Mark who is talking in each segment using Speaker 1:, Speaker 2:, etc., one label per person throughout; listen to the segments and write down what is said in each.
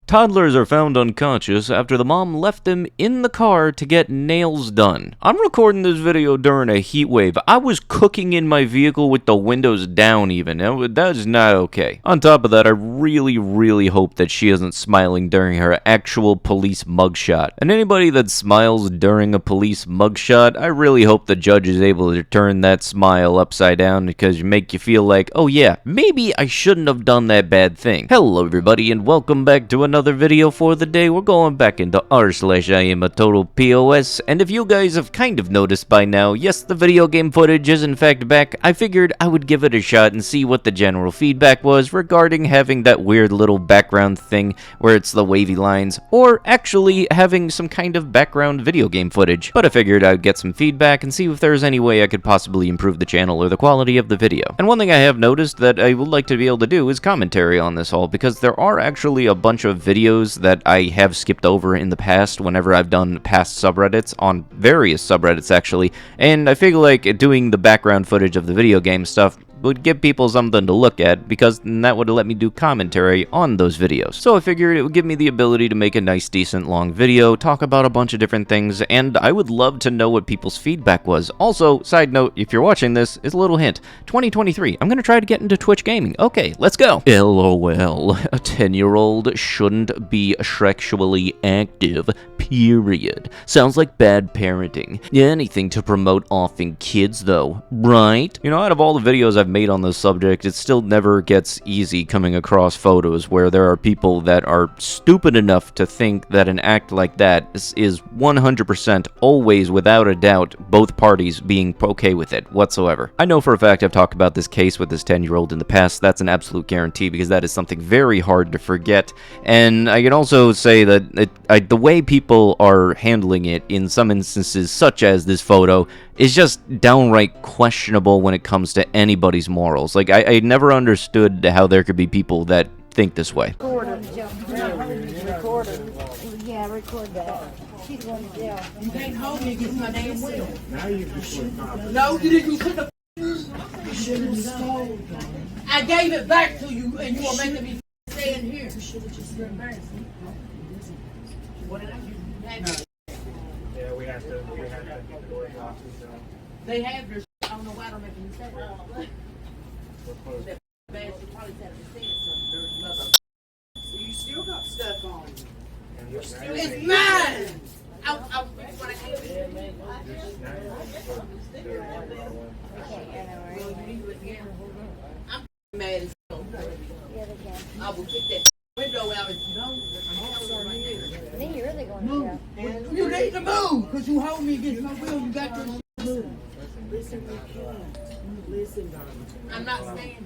Speaker 1: Toddlers are found unconscious after the mom left them in the car to get nails done. I'm recording this video during a heat wave. I was cooking in my vehicle with the windows down even. That is not okay. On top of that, I really hope that she isn't smiling during her actual police mugshot. And anybody that smiles during a police mugshot, I really hope the judge is able to turn that smile upside down because you make you feel like, oh yeah, maybe I shouldn't have done that bad thing. Hello everybody and welcome back to another video for the day. We're going back into r/iamatotalPOS, and if you guys have kind of noticed by now, yes, the video game footage is in fact back. I figured I would give it a shot and see what the general feedback was regarding having that weird little background thing where it's the wavy lines, or actually having some kind of background video game footage. But I figured I'd get some feedback and see if there's any way I could possibly improve the channel or the quality of the video. And one thing I have noticed that I would like to be able to do is commentary on this all, because there are actually a bunch of videos that I have skipped over in the past whenever I've done past subreddits, on various subreddits actually, and I feel like doing the background footage of the video game stuff would give people something to look at, because that would let me do commentary on those videos. So I figured it would give me the ability to make a nice, decent, long video, talk about a bunch of different things, and I would love to know what people's feedback was. Also, side note, if you're watching this, is a little hint. 2023, I'm gonna try to get into Twitch gaming. Okay, let's go. LOL, a 10-year-old shouldn't be sexually active, period. Sounds like bad parenting. Anything to promote offing kids, though, right? You know, out of all the videos I've made on this subject, it still never gets easy coming across photos where there are people that are stupid enough to think that an act like that is 100% always, without a doubt, both parties being okay with it whatsoever. I know for a fact I've talked about this case with this 10-year-old in the past. That's an absolute guarantee, because that is something very hard to forget. And I can also say that the way people are handling it in some instances, such as this photo, is just downright questionable when it comes to anybody's morals. Like, I never understood how there could be people that think this way.
Speaker 2: Record that. She's going to jail.
Speaker 3: You can't hold me against my damn will. Now you can No, you didn't. You shouldn't have. I gave it back to you, and you are making me stay in here. You should have just been embarrassed. What did I do?
Speaker 4: Yeah, we have to.
Speaker 3: They have their. I don't know why I don't make any sense. That bad. She probably said to say something.
Speaker 5: You still got stuff on you.
Speaker 3: It's mine. I'm mad as hell. I will get that window out and go.
Speaker 2: Then you're really going to jail.
Speaker 3: You need to move because you hold me against my will. You got to move.
Speaker 5: Listen, listen, darling.
Speaker 3: I'm not staying here.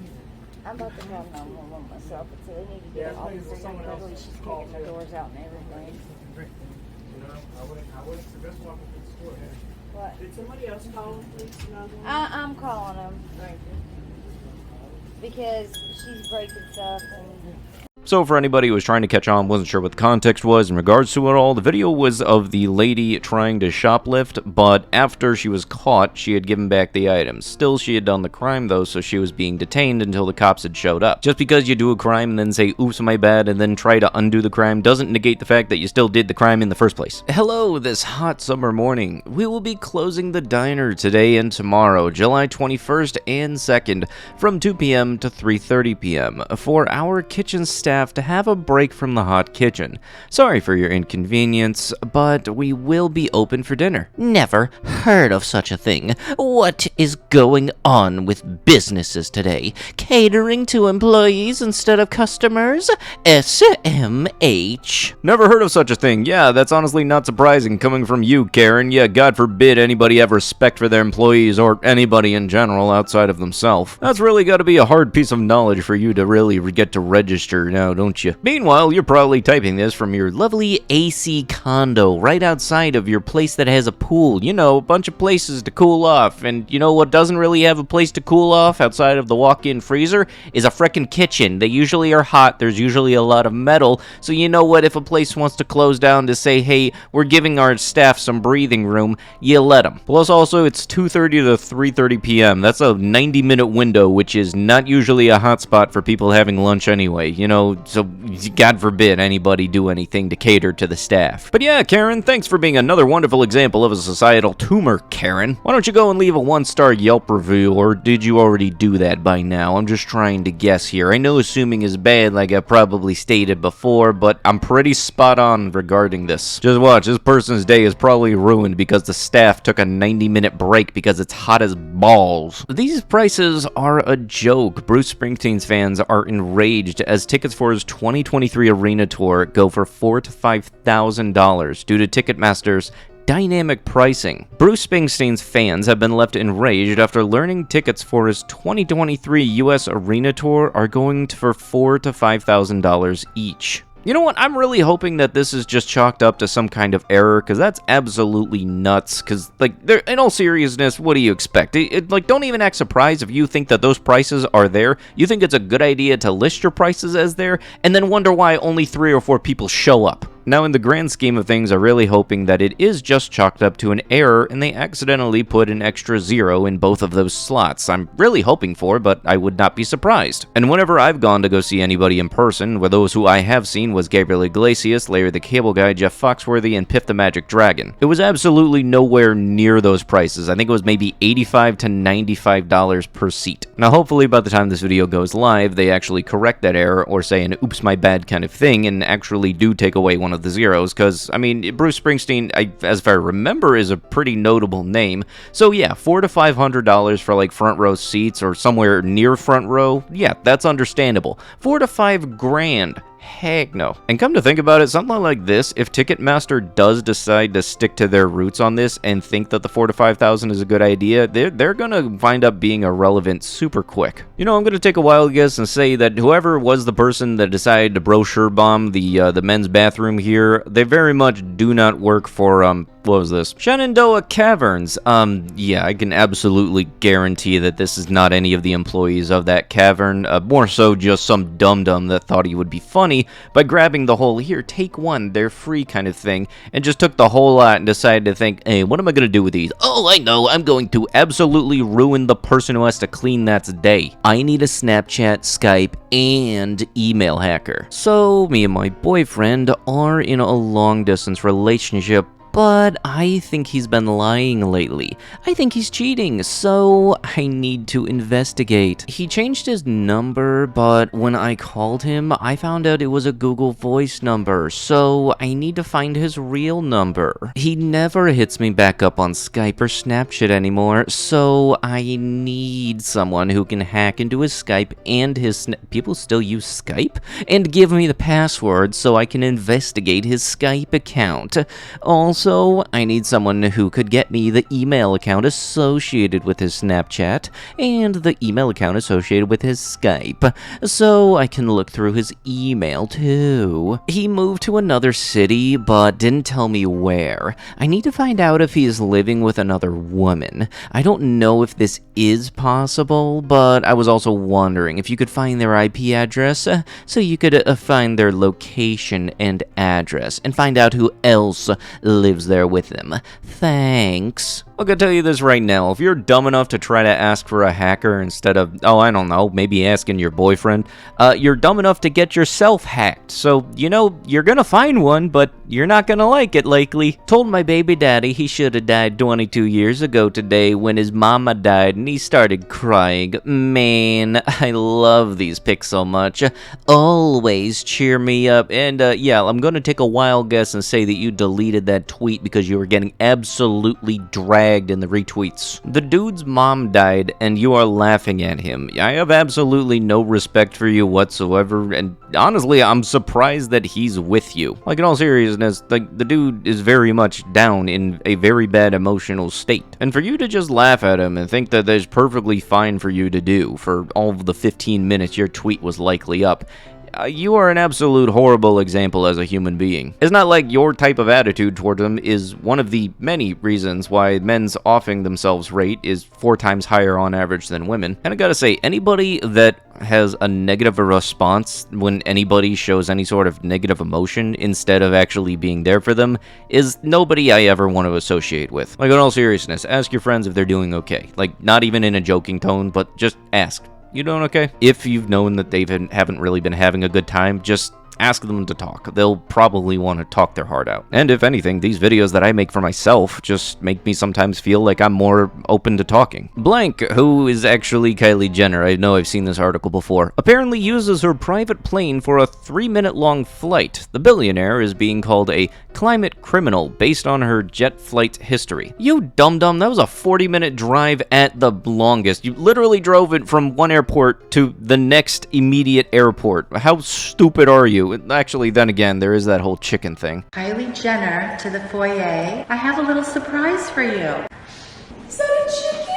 Speaker 2: I'm about to have 911 myself, but so they need to get an officer. Literally, she's kicking the doors out and everything.
Speaker 4: I wouldn't suggest walking to the store.
Speaker 2: What?
Speaker 5: Did somebody else call, please?
Speaker 2: I'm calling them. Because she's breaking stuff and...
Speaker 1: So for anybody who was trying to catch on, wasn't sure what the context was in regards to it all, the video was of the lady trying to shoplift, but after she was caught, she had given back the items. Still, she had done the crime though, so she was being detained until the cops had showed up. Just because you do a crime and then say, oops, my bad, and then try to undo the crime doesn't negate the fact that you still did the crime in the first place. Hello, this hot summer morning. We will be closing the diner today and tomorrow, July 21st and 2nd, from 2 p.m. to 3:30 p.m. for our kitchen staff to have a break from the hot kitchen. Sorry for your inconvenience, but we will be open for dinner. Never heard of such a thing. What is going on with businesses today? Catering to employees instead of customers? SMH. Never heard of such a thing. Yeah, that's honestly not surprising coming from you, Karen. Yeah, God forbid anybody have respect for their employees or anybody in general outside of themselves. That's really got to be a hard piece of knowledge for you to really get to register now, don't you? Meanwhile, you're probably typing this from your lovely AC condo right outside of your place that has a pool. You know, a bunch of places to cool off. And you know what doesn't really have a place to cool off outside of the walk-in freezer? Is a frickin' kitchen. They usually are hot. There's usually a lot of metal. So you know what? If a place wants to close down to say, hey, we're giving our staff some breathing room, you let them. Plus also, it's 2:30 to 3:30 p.m. That's a 90-minute window, which is not usually a hot spot for people having lunch anyway. You know, so God forbid anybody do anything to cater to the staff. But yeah, Karen, thanks for being another wonderful example of a societal tumor, Karen. Why don't you go and leave a 1-star Yelp review, or did you already do that by now? I'm just trying to guess here. I know assuming is bad, like I probably stated before, but I'm pretty spot on regarding this. Just watch, this person's day is probably ruined because the staff took a 90-minute break because it's hot as balls. These prices are a joke. Bruce Springsteen's fans are enraged as tickets for his 2023 arena tour go for $4,000 to $5,000 due to Ticketmaster's dynamic pricing. Bruce Springsteen's fans have been left enraged after learning tickets for his 2023 US arena tour are going for $4,000 to $5,000 each. You know what, I'm really hoping that this is just chalked up to some kind of error, because that's absolutely nuts, because, like, in all seriousness, what do you expect? Like, don't even act surprised if you think that those prices are there. You think it's a good idea to list your prices as there, and then wonder why only 3 or 4 people show up. Now, in the grand scheme of things, I'm really hoping that it is just chalked up to an error and they accidentally put an extra 0 in both of those slots. I'm really hoping for, but I would not be surprised. And whenever I've gone to go see anybody in person, where those who I have seen was Gabriel Iglesias, Larry the Cable Guy, Jeff Foxworthy, and Piff the Magic Dragon. It was absolutely nowhere near those prices. I think it was maybe $85 to $95 per seat. Now, hopefully by the time this video goes live, they actually correct that error or say an oops my bad kind of thing and actually do take away one of the zeros, because, I mean, Bruce Springsteen, as if I remember, is a pretty notable name. So yeah, $400 to $500 for like front row seats or somewhere near front row, yeah, that's understandable. $4 to $5 grand. Heck no. And come to think about it, something like this, if Ticketmaster does decide to stick to their roots on this and think that the $4,000 to $5,000 is a good idea, they're gonna wind up being irrelevant super quick. You know, I'm gonna take a wild guess and say that whoever was the person that decided to brochure bomb the men's bathroom here, they very much do not work for, what was this? Shenandoah Caverns. Yeah, I can absolutely guarantee that this is not any of the employees of that cavern, more so just some dum-dum that thought he would be funny by grabbing the whole, here, take one, they're free kind of thing, and just took the whole lot and decided to think, hey, what am I gonna do with these? Oh, I know, I'm going to absolutely ruin the person who has to clean that's day. I need a Snapchat, Skype, and email hacker. So, me and my boyfriend are in a long-distance relationship, but I think he's been lying lately. I think he's cheating, so I need to investigate. He changed his number, but when I called him, I found out it was a Google Voice number, so I need to find his real number. He never hits me back up on Skype or Snapchat anymore, so I need someone who can hack into his Skype and his people still use Skype? And give me the password so I can investigate his Skype account. Also, I need someone who could get me the email account associated with his Snapchat and the email account associated with his Skype, so I can look through his email too. He moved to another city, but didn't tell me where. I need to find out if he is living with another woman. I don't know if this is possible, but I was also wondering if you could find their IP address, so you could find their location and address, and find out who else lives there with them. Thanks. I'm gonna tell you this right now, if you're dumb enough to try to ask for a hacker instead of, oh, I don't know, maybe asking your boyfriend, you're dumb enough to get yourself hacked. So, you know, you're gonna find one, but you're not gonna like it likely. Told my baby daddy he should have died 22 years ago today when his mama died and he started crying. Man, I love these pics so much. Always cheer me up. And yeah, I'm gonna take a wild guess and say that you deleted that tweet because you were getting absolutely dragged in the retweets. The dude's mom died and you are laughing at him. I have absolutely no respect for you whatsoever, and honestly, I'm surprised that he's with you. Like, in all seriousness, like, the dude is very much down in a very bad emotional state. And for you to just laugh at him and think that that's perfectly fine for you to do for all of the 15 minutes your tweet was likely up, you are an absolute horrible example as a human being. It's not like your type of attitude toward them is one of the many reasons why men's offing themselves rate is 4 times higher on average than women. And I gotta say, anybody that has a negative response when anybody shows any sort of negative emotion instead of actually being there for them is nobody I ever want to associate with. Like, in all seriousness, ask your friends if they're doing okay. Like, not even in a joking tone, but just ask. You doing okay? If you've known that they haven't really been having a good time, just ask them to talk. They'll probably want to talk their heart out. And if anything, these videos that I make for myself just make me sometimes feel like I'm more open to talking. Blank, who is actually Kylie Jenner, I know I've seen this article before, apparently uses her private plane for a 3-minute long flight. The billionaire is being called a climate criminal based on her jet flight history. You dum-dum, that was a 40-minute drive at the longest. You literally drove it from one airport to the next immediate airport. How stupid are you? Actually, then again, there is that whole chicken thing.
Speaker 6: Kylie Jenner to the foyer. I have a little surprise for you. Is that a chicken?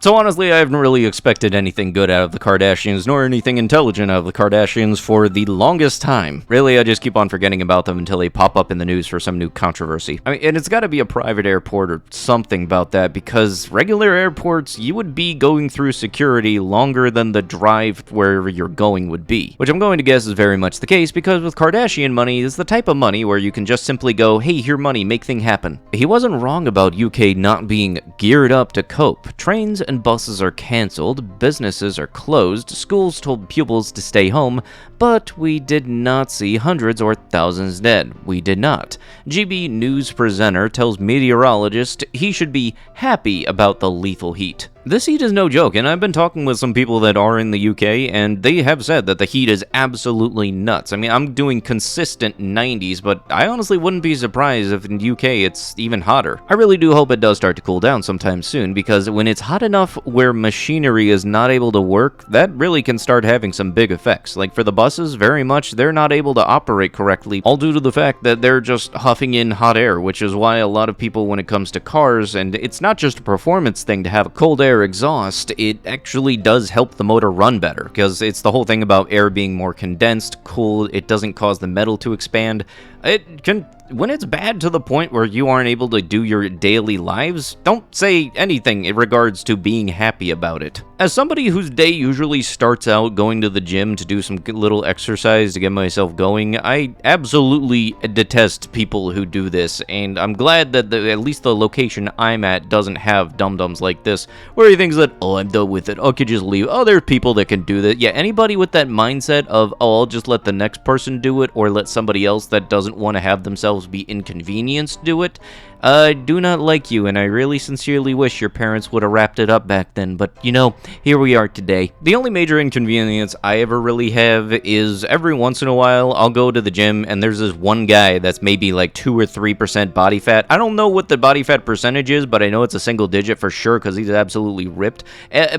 Speaker 1: So honestly, I haven't really expected anything good out of the Kardashians, nor anything intelligent out of the Kardashians for the longest time. Really, I just keep on forgetting about them until they pop up in the news for some new controversy. I mean, and it's gotta be a private airport or something about that, because regular airports, you would be going through security longer than the drive wherever you're going would be. Which I'm going to guess is very much the case, because with Kardashian money, it's the type of money where you can just simply go, hey, here money, make thing happen. He wasn't wrong about UK not being geared up to cope. Trains and buses are cancelled, businesses are closed, schools told pupils to stay home, but we did not see hundreds or thousands dead. We did not. GB News presenter tells meteorologist he should be happy about the lethal heat. This heat is no joke, and I've been talking with some people that are in the UK, and they have said that the heat is absolutely nuts. I mean, I'm doing consistent 90s, but I honestly wouldn't be surprised if in the UK it's even hotter. I really do hope it does start to cool down sometime soon, because when it's hot enough where machinery is not able to work, that really can start having some big effects. Like for the buses, very much, they're not able to operate correctly, all due to the fact that they're just huffing in hot air, which is why a lot of people, when it comes to cars, and it's not just a performance thing to have a cold air exhaust, it actually does help the motor run better, because it's the whole thing about air being more condensed, cool, it doesn't cause the metal to expand. It can, when it's bad to the point where you aren't able to do your daily lives, don't say anything in regards to being happy about it. As somebody whose day usually starts out going to the gym to do some little exercise to get myself going, I absolutely detest people who do this, and I'm glad that at least the location I'm at doesn't have dum-dums like this, where he thinks that, oh, I'm done with it, I could just leave. Oh, there's people that can do that. Yeah, anybody with that mindset of, oh, I'll just let the next person do it, or let somebody else that doesn't want to have themselves be inconvenienced do it, I do not like you, and I really sincerely wish your parents would have wrapped it up back then, but you know, here we are today. The only major inconvenience I ever really have is every once in a while I'll go to the gym and there's this one guy that's maybe like 2 or 3% body fat. I don't know what the body fat percentage is, but I know it's a single digit for sure because he's absolutely ripped.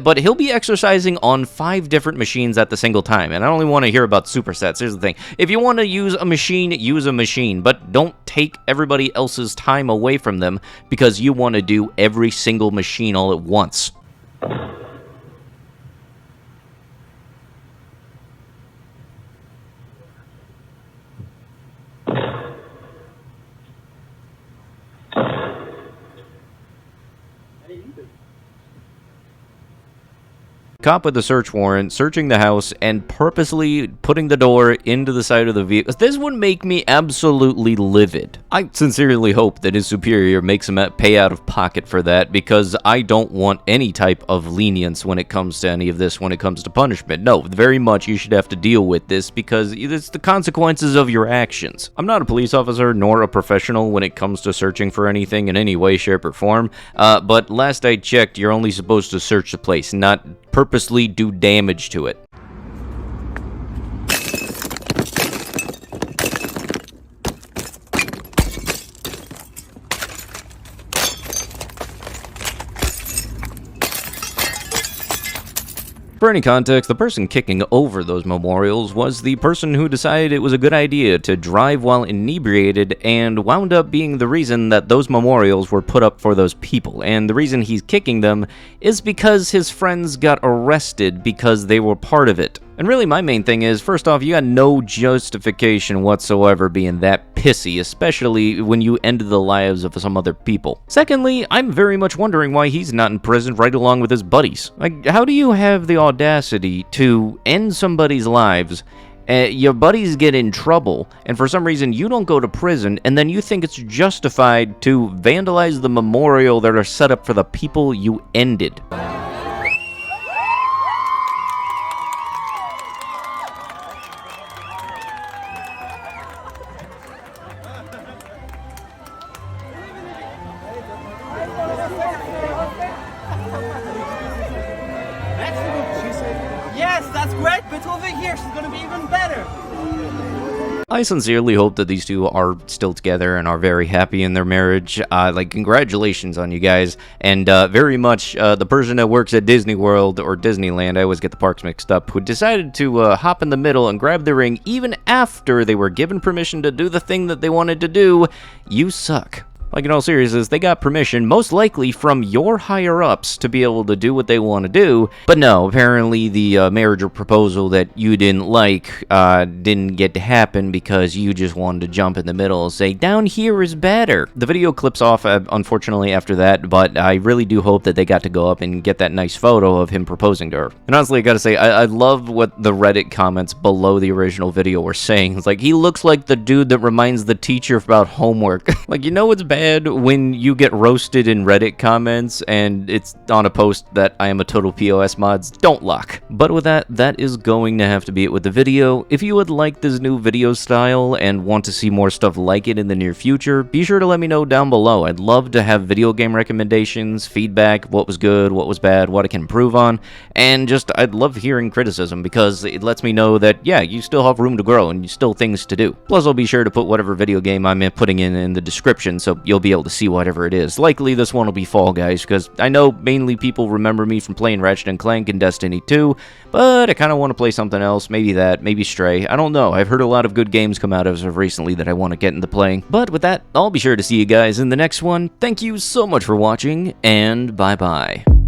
Speaker 1: But he'll be exercising on 5 different machines at the single time, and I only want to hear about supersets. Here's the thing. If you want to use a machine, but don't take everybody else's time away from them because you want to do every single machine all at once. Cop with a search warrant, searching the house, and purposely putting the door into the side of the vehicle. This would make me absolutely livid. I sincerely hope that his superior makes him pay out of pocket for that, because I don't want any type of lenience when it comes to any of this, when it comes to punishment. No, very much you should have to deal with this, because it's the consequences of your actions. I'm not a police officer, nor a professional when it comes to searching for anything in any way, shape, or form, but last I checked, you're only supposed to search the place, not purposely do damage to it. For any context, the person kicking over those memorials was the person who decided it was a good idea to drive while inebriated and wound up being the reason that those memorials were put up for those people. And the reason he's kicking them is because his friends got arrested because they were part of it. And really my main thing is, first off, you got no justification whatsoever being that pissy, especially when you ended the lives of some other people. Secondly, I'm very much wondering why he's not in prison right along with his buddies. Like, how do you have the audacity to end somebody's lives, your buddies get in trouble, and for some reason you don't go to prison, and then you think it's justified to vandalize the memorial that are set up for the people you ended?
Speaker 7: Yes, that's great, but over here she's gonna be even better.
Speaker 1: I sincerely hope that these two are still together and are very happy in their marriage. Like, congratulations on you guys. And very much the person that works at Disney World or Disneyland, I always get the parks mixed up, who decided to hop in the middle and grab the ring even after they were given permission to do the thing that they wanted to do. You suck. Like, in all seriousness, they got permission, most likely from your higher-ups, to be able to do what they want to do. But no, apparently the marriage or proposal that you didn't like didn't get to happen because you just wanted to jump in the middle and say, down here is better. The video clips off, unfortunately, after that, but I really do hope that they got to go up and get that nice photo of him proposing to her. And honestly, I gotta say, I love what the Reddit comments below the original video were saying. It's like, he looks like the dude that reminds the teacher about homework. Like, you know what's bad? When you get roasted in Reddit comments and it's on a post that iamatotalPOS mods don't lock. But with that, that is going to have to be it with the video. If you would like this new video style and want to see more stuff like it in the near future, be sure to let me know down below. I'd love to have video game recommendations, feedback, what was good, what was bad, what I can improve on, and just I'd love hearing criticism because it lets me know that, yeah, you still have room to grow and still things to do. Plus, I'll be sure to put whatever video game I'm putting in the description so you'll be able to see whatever it is. Likely this one will be Fall Guys, because I know mainly people remember me from playing Ratchet & Clank and Destiny 2, but I kind of want to play something else, maybe that, maybe Stray, I don't know. I've heard a lot of good games come out as of recently that I want to get into playing. But with that, I'll be sure to see you guys in the next one. Thank you so much for watching, and bye-bye.